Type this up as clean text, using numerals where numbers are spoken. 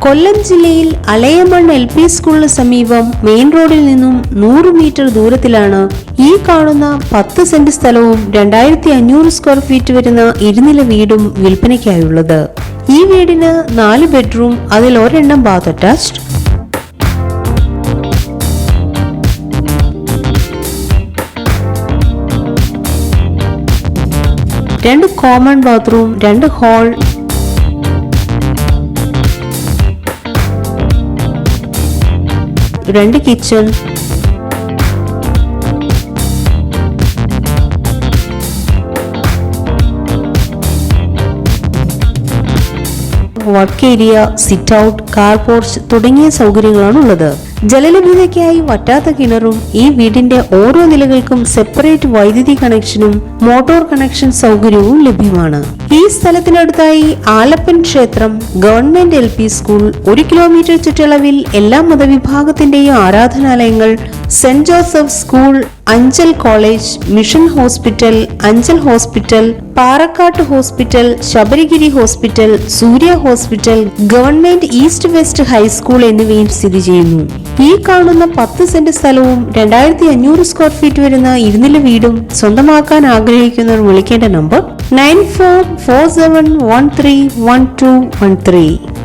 കൊല്ലം ജില്ലയിൽ അലയമൺ LP സ്കൂളിന് സമീപം മെയിൻ റോഡിൽ നിന്നും 100 മീറ്റർ ദൂരത്തിലാണ് ഈ കാണുന്ന 10 സെന്റ് സ്ഥലവും 2500 സ്ക്വയർ ഫീറ്റ് വരുന്ന ഇരുനില വീടും വിൽപ്പനയ്ക്കായുള്ളത്. ഈ വീടിന് 4 ബെഡ്റൂം, അതിൽ ഒരെണ്ണം bath attached, 2 common bathroom, 2 hall, 2 kitchen, work area, sit out, car porch തുടങ്ങിയ സൗകര്യങ്ങളാണ് ഉള്ളത്. ജലലഭ്യതയ്ക്കായി വറ്റാത്ത കിണറും ഈ വീടിന്റെ ഓരോ നിലകൾക്കും സെപ്പറേറ്റ് വൈദ്യുതി കണക്ഷനും മോട്ടോർ കണക്ഷൻ സൗകര്യവും ലഭ്യമാണ്. ഈ സ്ഥലത്തിനടുത്തായി ആലപ്പൻ ക്ഷേത്രം, ഗവൺമെന്റ് LP സ്കൂൾ, 1 കിലോമീറ്റർ ചുറ്റളവിൽ എല്ലാ മതവിഭാഗത്തിന്റെയും ആരാധനാലയങ്ങൾ, saint Joseph school, Anchal college, mission hospital, Anchal hospital, Parakkat hospital, Sabarigiri hospital, Surya hospital, government east west high school എന്നിവയും സ്ഥിതി ചെയ്യുന്നു. ഈ കാണുന്ന 10 സെന്റ് സ്ഥലവും 2500 സ്ക്വയർ ഫീറ്റ് വരുന്ന ഇരുനില വീടും സ്വന്തമാക്കാൻ ആഗ്രഹിക്കുന്നവർ വിളിക്കേണ്ട നമ്പർ 9447131213.